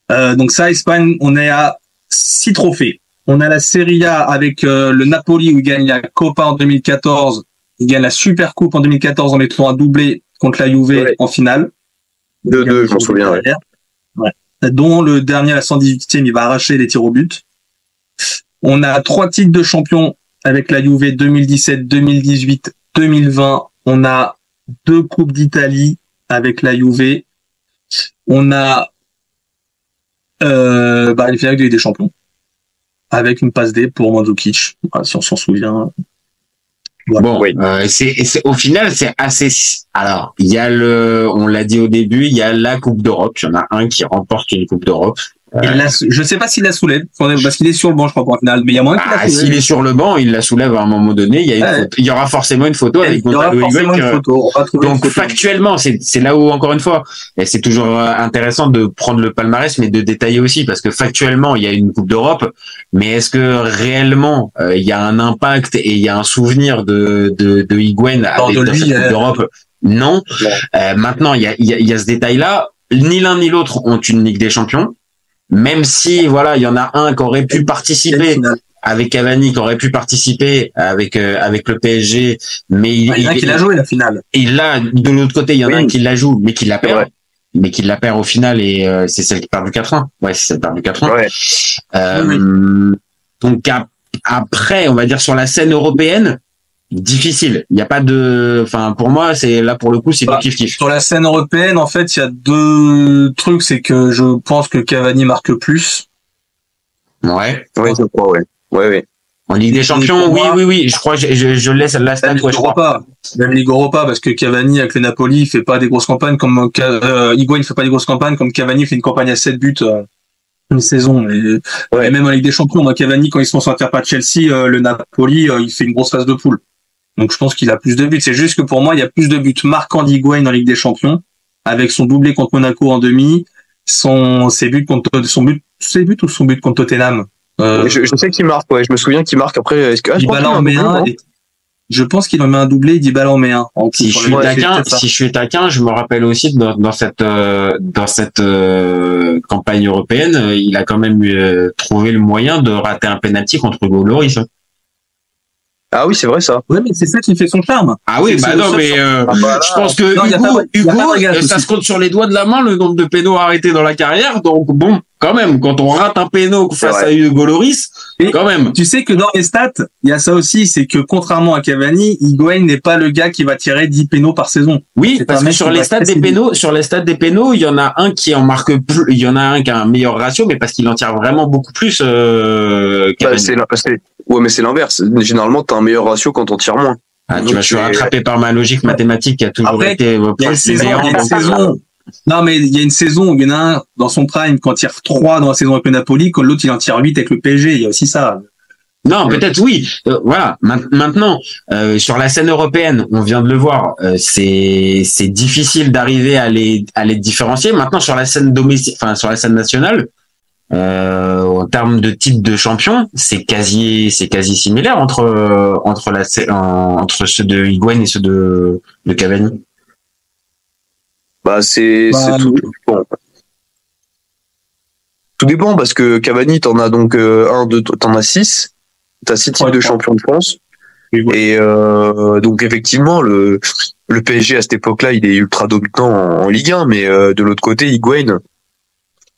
Donc ça, Espagne, on est à 6 trophées. On a la Serie A avec le Napoli où il gagne la Copa en 2014. Il gagne la Super Coupe en 2014 en mettant un doublé contre la Juve en finale. 2-2, je m'en souviens. Ouais. Dont le dernier à la 118e, il va arracher les tirs au but. On a 3 titres de champion avec la Juve 2017, 2018, 2020. On a 2 Coupes d'Italie avec la Juve. On a une finale de Ligue des Champions avec une passe D pour Mandzukic, si on s'en souvient. Voilà. Bon, au final, c'est assez. Alors, il y a on l'a dit au début, il y a la Coupe d'Europe. Il y en a un qui remporte une Coupe d'Europe. Je sais pas s'il la soulève, parce qu'il est sur le banc, je crois, pour la finale, mais il y a moins qu'il la soulève. S'il est sur le banc, il la soulève à un moment donné. Il y aura forcément une photo avec Gonzalo Higuaín. Donc, factuellement, c'est là où, encore une fois, et c'est toujours intéressant de prendre le palmarès, mais de détailler aussi, parce que factuellement, il y a une Coupe d'Europe, mais est-ce que réellement, il y a un impact et il y a un souvenir de Higuaín avec cette Coupe d'Europe? Non. Maintenant, il y a ce détail-là. Ni l'un ni l'autre ont une Ligue des Champions. Même si, voilà, il y en a un qui aurait pu participer avec Cavani, qui aurait pu participer avec le PSG, mais il y en a qui l'a joué la finale. Il l'a, de l'autre côté, il y en a un qui la joue, mais qui la perd. Mais qui la perd au final et c'est celle qui perd du 4-1. Ouais, c'est celle qui perd du 4-1. Ouais. Donc après, on va dire sur la scène européenne, difficile. Il n'y a pas de, enfin, pour moi, c'est là pour le coup, c'est du kiff-kiff. Sur la scène européenne, en fait, il y a 2 trucs, c'est que je pense que Cavani marque plus. Ouais. Oui, je crois, ouais. En Ligue des Champions, oui. Je crois, je laisse la stat, ouais, je crois pas. Même Ligue Europa, parce que Cavani avec le Napoli, il fait pas des grosses campagnes comme Higuaín fait pas des grosses campagnes comme Cavani fait une campagne à 7 buts une saison. Et même en Ligue des Champions, moi, Cavani, quand il se concentre pas de Chelsea, le Napoli, il fait une grosse phase de poule. Donc je pense qu'il a plus de buts. C'est juste que pour moi, il y a plus de buts marquants d'Higuaín en Ligue des Champions, avec son doublé contre Monaco en demi, ses buts contre Tottenham. Je sais qu'il marque, ouais. Je me souviens qu'il marque après. Dybala en met un. Je pense qu'il en met un doublé, Dybala en met un. Si je suis taquin, je me rappelle aussi dans cette campagne européenne, il a quand même trouvé le moyen de rater un penalty contre Hugo Lloris. Ah oui, c'est vrai ça. Ouais, mais c'est ça qui fait son charme. Ah oui, je pense que Hugo, ça se compte sur les doigts de la main le nombre de pénaux arrêtés dans la carrière. Donc bon, quand même, quand on rate un pénal face à Hugo Lloris, quand même. Tu sais que dans les stats, il y a ça aussi, c'est que contrairement à Cavani, Higuaín n'est pas le gars qui va tirer 10 pénaux par saison. Oui, parce que sur les stats des pénaux, il y en a un qui en marque plus, il y en a un qui a un meilleur ratio, mais parce qu'il en tire vraiment beaucoup plus. Ouais, mais c'est l'inverse. Généralement, t'as un meilleur ratio quand on tire moins. Ah, tu vas se rattraper par ma logique mathématique qui a toujours été saison. Non, mais il y a une saison où il y en a un dans son prime quand il tire 3 dans la saison avec le Napoli, quand l'autre il en tire 8 avec le PSG. Il y a aussi ça. Non, peut-être oui. Voilà. Maintenant, sur la scène européenne, on vient de le voir, c'est difficile d'arriver à les différencier. Maintenant, sur la scène domestique, enfin sur la scène nationale, en termes de type de champion, c'est quasi similaire entre ceux de Higuaín et ceux de Cavani. C'est tout bon. Tout dépend parce que Cavani, t'en as donc t'en as 6. T'as 6 titres de champion de France. Et donc effectivement, le PSG à cette époque-là, il est ultra dominant en Ligue 1, mais de l'autre côté, Higuaín,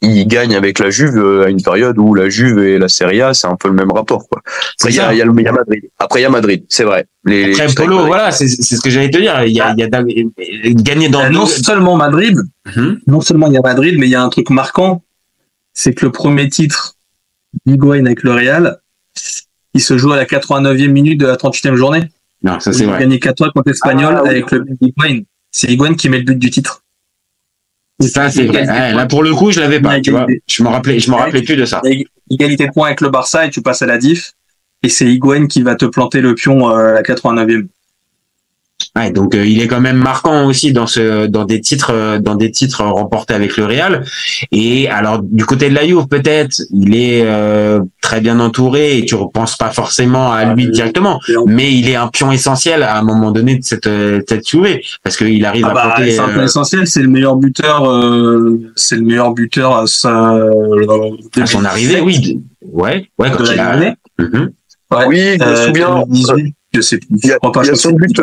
il gagne avec la Juve à une période où la Juve et la Serie A, c'est un peu le même rapport, quoi. Après, il y a Madrid. Après, il y a Madrid, c'est vrai. Après, Polo, voilà, c'est ce que j'allais te dire. Il y a gagné dans non seulement Madrid, non seulement il y a Madrid, mais il y a un truc marquant, c'est que le premier titre d'Higuaín avec le Real, il se joue à la 89e minute de la 38e journée. Non, ça c'est vrai. Il a gagné 4-3 contre l'Espagnol avec le but d'Higuaín. C'est Higuaín qui met le but du titre. Ça c'est vrai. Là pour le coup, je l'avais pas, tu vois. Je me rappelais plus de ça. Égalité de points avec le Barça et tu passes à la diff. Et c'est Higuaín qui va te planter le pion à la 89e. Ouais, donc il est quand même marquant aussi dans des titres remportés avec le Real. Et alors du côté de la Juve, peut-être il est très bien entouré et tu repenses pas forcément à lui directement, mais il est un pion essentiel à un moment donné de cette Juve parce qu'il arrive à porter. C'est un pion essentiel, c'est le meilleur buteur à son arrivée, oui. Ouais, quand il a. Ouais. Oui, je me souviens. Je sais plus. Il y a son but.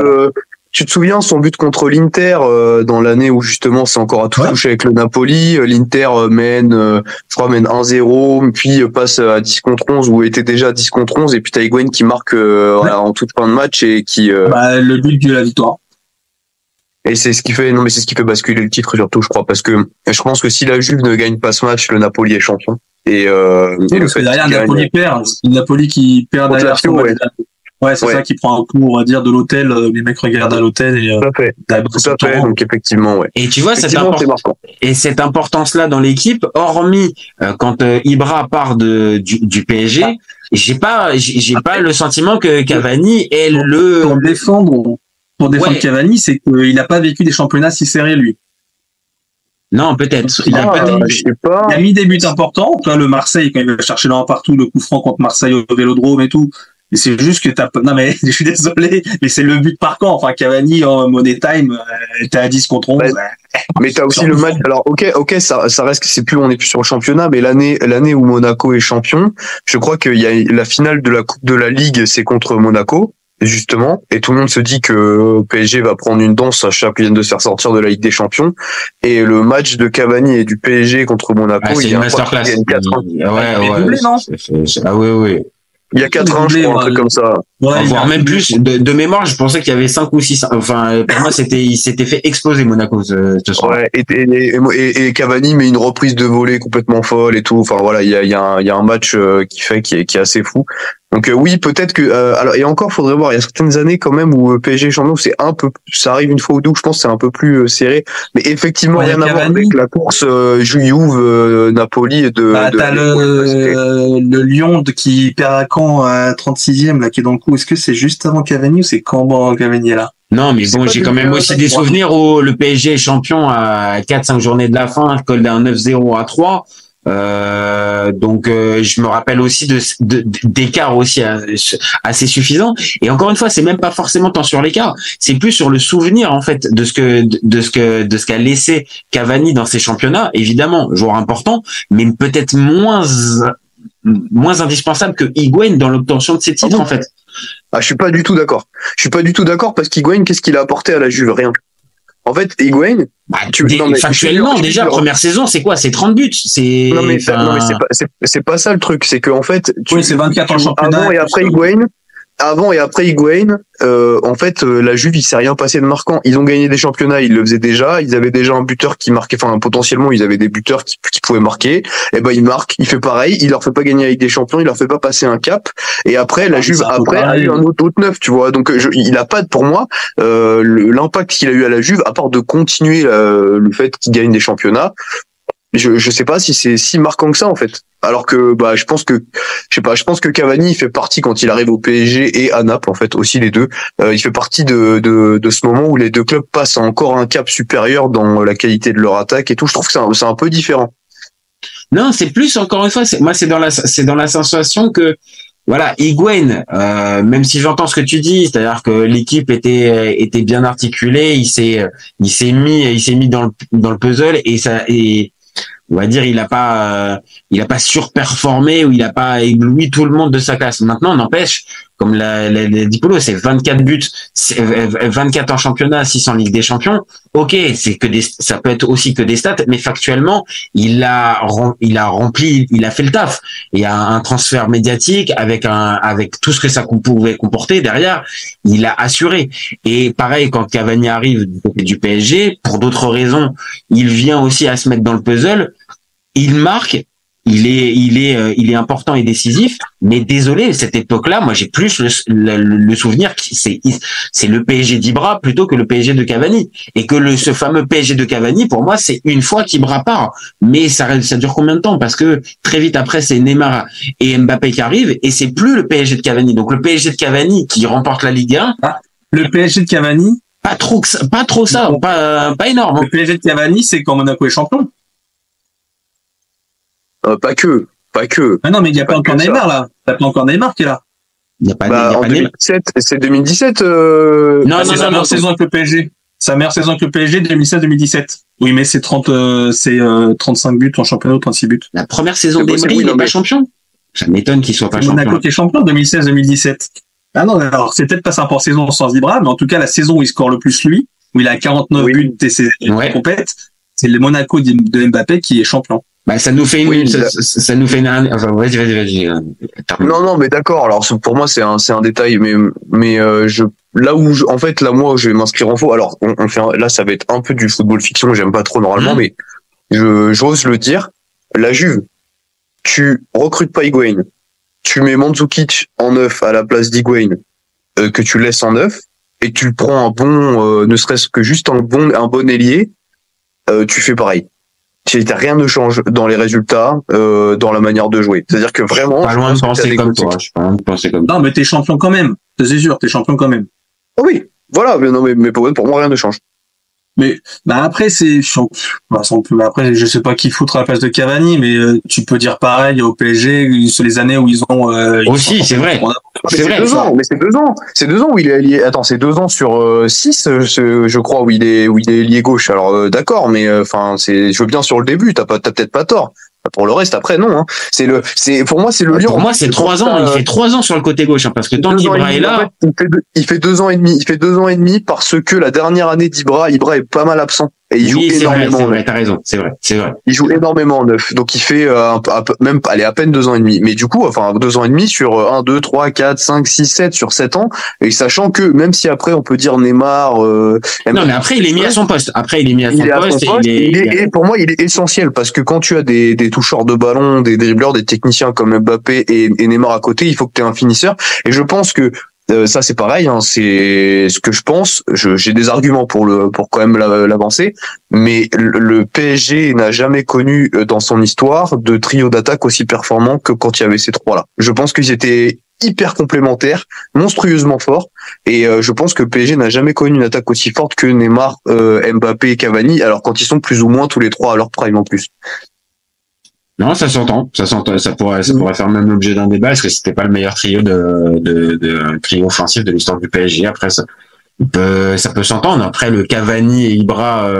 Tu te souviens son but contre l'Inter dans l'année où justement c'est encore à tout toucher avec le Napoli. L'Inter mène 1-0, puis passe à 10 contre 11 ou était déjà à 10 contre 11 et puis t'as Higuaín qui marque en toute fin de match et qui. Le but de la victoire. Et c'est ce qui fait basculer le titre surtout, je crois, parce que je pense que si la Juve ne gagne pas ce match, le Napoli est champion. Et parce que derrière Napoli perd, Napoli qui perd derrière. C'est ça qui prend un coup, on va dire, de l'hôtel. Les mecs regardent à l'hôtel et. Tout à fait. Donc effectivement, ouais. Et tu vois cette importance-là dans l'équipe, hormis quand Ibra part du PSG, j'ai pas le sentiment que Cavani est pour défendre Cavani, c'est qu'il n'a pas vécu des championnats si serrés, lui. Non, peut-être. Il a mis des buts importants. Toi, le Marseille, quand il va chercher l'un partout, le coup franc contre Marseille au Vélodrome et tout. Mais c'est juste que non mais, je suis désolé, mais c'est le but par camp. Enfin, Cavani, en Money Time, t'es à 10 contre 11. Mais t'as aussi le match. Alors, ok, ça reste, on est plus sur le championnat, mais l'année où Monaco est champion, je crois qu'il y a la finale de la Coupe de la Ligue, c'est contre Monaco. Justement, et tout le monde se dit que PSG va prendre une danse à chaque qu'ils viennent de se faire sortir de la Ligue des Champions. Et le match de Cavani et du PSG contre Monaco, il y a une masterclass. Oui. Il y a 4 ans, je crois, un truc comme ça. Voire même plus. De mémoire, je pensais qu'il y avait 5 ou 6. Enfin, pour moi, il s'était fait exploser Monaco ce soir. Ouais, et Cavani met une reprise de volée complètement folle et tout. Enfin, voilà, il y a un match qui est assez fou. Donc oui, peut-être que alors et encore faudrait voir, il y a certaines années quand même où PSG champion, ça arrive une fois ou deux, je pense que c'est un peu plus serré, mais effectivement rien à voir avec la course Juve Napoli et t'as le Lyon qui perd à Caen à 36e là qui est dans le coup. Est-ce que c'est juste avant Cavani ou c'est quand Cavani est là? Non, mais bon, j'ai quand même aussi des souvenirs où le PSG est champion à 4-5 journées de la fin, colle d'un 9-0 à 3. Donc je me rappelle aussi d'écart aussi assez suffisant. Et encore une fois, c'est même pas forcément tant sur l'écart, c'est plus sur le souvenir en fait de ce qu'a laissé Cavani dans ces championnats. Évidemment, joueur important, mais peut-être moins indispensable que Higuaín dans l'obtention de ces titres en fait. Ah, je suis pas du tout d'accord. Parce qu'Higuaín, qu'est-ce qu'il a apporté à la Juve? Rien. En fait, Higuaín, factuellement, déjà, première saison, c'est quoi? C'est 30 buts. C'est pas ça le truc. C'est que, en fait, c'est 24 en championnat. Avant et après Higuaín, en fait, la Juve, il s'est rien passé de marquant. Ils ont gagné des championnats, ils le faisaient déjà. Ils avaient déjà un buteur qui marquait, enfin, potentiellement, ils avaient des buteurs qui pouvaient marquer. Et ben, il marque, il fait pareil. Il leur fait pas gagner avec des champions, il leur fait pas passer un cap. Et après, la Juve, a eu un autre neuf, tu vois. Donc, il a pas, pour moi, l'impact qu'il a eu à la Juve, à part de continuer le fait qu'il gagne des championnats. Je sais pas si c'est si marquant que ça en fait. Alors que je pense que Cavani il fait partie quand il arrive au PSG et à Naples en fait aussi les deux. Il fait partie de ce moment où les deux clubs passent encore un cap supérieur dans la qualité de leur attaque et tout. Je trouve que c'est un peu différent. Non, c'est plus encore une fois, c'est dans la sensation que voilà, Higuaín, même si j'entends ce que tu dis, c'est-à-dire que l'équipe était bien articulée, il s'est mis dans le puzzle et on va dire il a pas surperformé ou il a pas ébloui tout le monde de sa classe. Maintenant, n'empêche, comme l'a dit Polo, c'est 24 buts, 24 en championnat, 6 en Ligue des Champions. Ok, ça peut être aussi que des stats, mais factuellement, il a rempli, il a fait le taf. Il y a un transfert médiatique avec tout ce que ça pouvait comporter derrière. Il a assuré. Et pareil, quand Cavani arrive du PSG, pour d'autres raisons, il vient aussi à se mettre dans le puzzle. Il marque. Il est important et décisif, mais désolé, cette époque-là, moi j'ai plus le souvenir que c'est le PSG d'Ibra plutôt que le PSG de Cavani, et que ce fameux PSG de Cavani, pour moi, c'est une fois qu'Ibra part, mais ça dure combien de temps? Parce que très vite après, c'est Neymar et Mbappé qui arrivent, et c'est plus le PSG de Cavani. Donc le PSG de Cavani qui remporte la Ligue 1. Le PSG de Cavani? Pas trop ça, pas énorme. Le PSG de Cavani, c'est quand Monaco est champion. Pas que. Ah non, mais il n'y a pas encore Neymar, là. Il n'y a pas encore Neymar qui est là. Il n'y a pas, en 2017, c'est 2017, Non, c'est sa meilleure saison avec le PSG. Sa meilleure saison avec le PSG, 2016-2017. Oui, mais c'est 35 buts en championnat ou 36 buts. La première saison d'Emery, il n'est pas champion. Ça m'étonne qu'il soit pas champion. Monaco qui est champion, 2016-2017. Ah non, alors, c'est peut-être pas sa première saison sans Ibra, mais en tout cas, la saison où il score le plus, lui, où il a 49 buts et ses compètes, c'est le Monaco de Mbappé qui est champion. Bah, ça nous fait une, ça nous fait une, enfin, vas-y. Non, mais d'accord. Alors, pour moi, c'est un détail, mais en fait, moi, je vais m'inscrire en faux. Alors, là, ça va être un peu du football fiction, j'aime pas trop normalement, mais j'ose le dire. La Juve, tu recrutes pas Higuain, tu mets Mandzukic en neuf à la place d'Higuain, que tu laisses en neuf, et tu prends un bon, ne serait-ce que juste un bon ailier, tu fais pareil. Rien ne change dans les résultats, dans la manière de jouer. C'est-à-dire que vraiment. Pas loin de penser comme toi. Je suis pas loin de penser comme toi. Non, mais t'es champion quand même. C'est sûr, t'es champion quand même. Oui, voilà. Mais pour moi, rien ne change. Mais après, après, je sais pas qui foutre à la place de Cavani, mais tu peux dire pareil au PSG sur les années où ils ont. Aussi, c'est vrai. C'est vrai. Mais c'est 2 ans. C'est 2 ans où il est lié. Attends, c'est 2 ans sur 6, je crois, où il est lié gauche. Alors d'accord, mais je veux bien sur le début. T'as peut-être pas tort. Pour le reste, après, non. Hein. Pour moi, c'est le lion. Pour moi, c'est 3 ans. Il fait 3 ans sur le côté gauche, hein, parce que tant qu'Ibra est là. En fait, il fait 2 ans et demi. Il fait 2 ans et demi parce que la dernière année Ibra est pas mal absent. Et il joue énormément. C'est vrai, t'as raison. C'est vrai. Il joue énormément en neuf. Donc, il fait, à peine 2 ans et demi. Mais du coup, 2 ans et demi sur 1, 2, 3, 4, 5, 6, 7 sur 7 ans. Et sachant que, même si après, on peut dire Neymar, non, mais après, il est mis à son poste. Et pour moi, il est essentiel parce que quand tu as des toucheurs de ballon, des dribbleurs, des techniciens comme Mbappé et Neymar à côté, il faut que tu aies un finisseur. Et je pense que ça c'est pareil, hein, c'est ce que je pense. J'ai des arguments pour quand même l'avancer, mais le PSG n'a jamais connu dans son histoire de trio d'attaque aussi performant que quand il y avait ces trois-là. Je pense qu'ils étaient hyper complémentaires, monstrueusement forts, et je pense que le PSG n'a jamais connu une attaque aussi forte que Neymar, Mbappé et Cavani. Alors quand ils sont plus ou moins tous les trois à leur prime en plus. Non, ça s'entend, ça pourrait faire même l'objet d'un débat. Est-ce que c'était pas le meilleur trio de trio offensif de l'histoire du PSG? Après, ça peut s'entendre. Après, le Cavani et Ibra,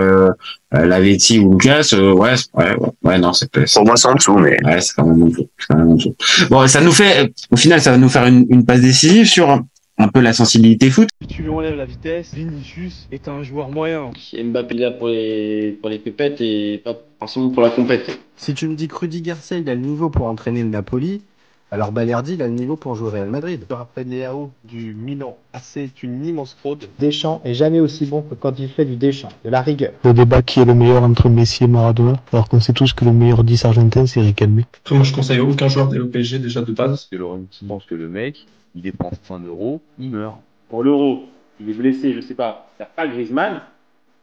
Lavetti ou Lucas, non, c'est pour moi, c'est en dessous, mais. Ouais, c'est quand même en dessous. Bon, au final, ça va nous faire une passe décisive sur un peu la sensibilité foot. Si tu lui enlèves la vitesse, Vinicius est un joueur moyen. Mbappé est là pour les pépettes et pas forcément pour la compète. Si tu me dis que Rudi Garcia il a le niveau pour entraîner le Napoli, alors Balerdi il a le niveau pour jouer au Real Madrid. Je rappelle Léao du Milan AC est une immense fraude. Deschamps est jamais aussi bon que quand il fait du Deschamps, de la rigueur. Le débat qui est le meilleur entre Messi et Maradona, alors qu'on sait tous que le meilleur 10 argentin c'est Riquelme. Moi je conseille aucun joueur d'aller au PSG déjà de base. Parce que Laurenti pense que le mec, il dépense 1 euro, il meurt. Pour l'euro, il est blessé, je sais pas, il n'y a pas Griezmann,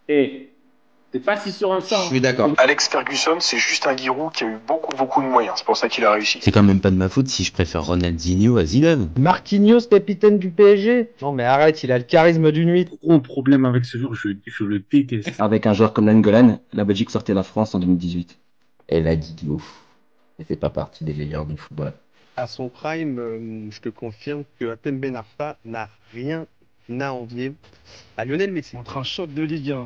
et t'es pas si sûr de ça. Je suis d'accord. Alex Ferguson, c'est juste un Giroud qui a eu beaucoup de moyens, c'est pour ça qu'il a réussi. C'est quand même pas de ma faute si je préfère Ronaldinho à Zidane. Marquinhos, capitaine du PSG? Non mais arrête, il a le charisme d'une huître. Gros problème avec ce joueur, je le déteste. Avec un joueur comme Nainggolan, la Belgique sortait la France en 2018. Et là, Didio, il fait pas partie des meilleurs du football. À son prime, je te confirme que Hatem Ben Arfa n'a rien à envier à Lionel Messi. Entre un choc de Ligue 1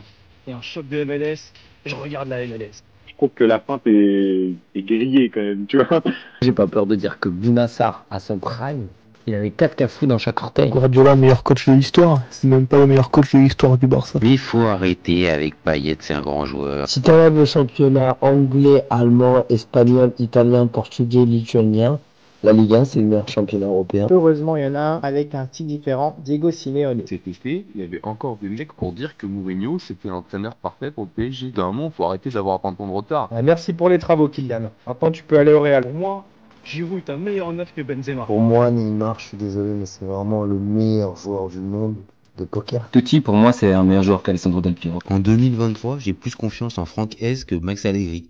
et un choc de MLS, je regarde la MLS. Je trouve que la feinte est grillée quand même, tu vois. J'ai pas peur de dire que Bouna Sarr, à son prime, Il avait 4 cafous dans chaque orteil. Guardiola, meilleur coach de l'histoire. C'est même pas le meilleur coach de l'histoire du Barça. Mais il faut arrêter avec Payet, c'est un grand joueur. Si t'enlèves le championnat anglais, allemand, espagnol, italien, portugais, lituanien, la Ligue 1 c'est le meilleur championnat européen. Heureusement, il y en a un avec un style différent, Diego Simeone. Cet été, il y avait encore des mecs pour dire que Mourinho c'était l'entraîneur parfait pour le PSG. D'un moment, faut arrêter d'avoir un temps de retard. Merci pour les travaux, Kylian. Maintenant, tu peux aller au Real. Pour moi, Giroud est un meilleur neuf que Benzema. Pour moi, Neymar, je suis désolé, mais c'est vraiment le meilleur joueur du monde de poker. Totti, pour moi, c'est un meilleur joueur qu'Alessandro Del Piero. En 2023, j'ai plus confiance en Franck Hez que Max Allegri.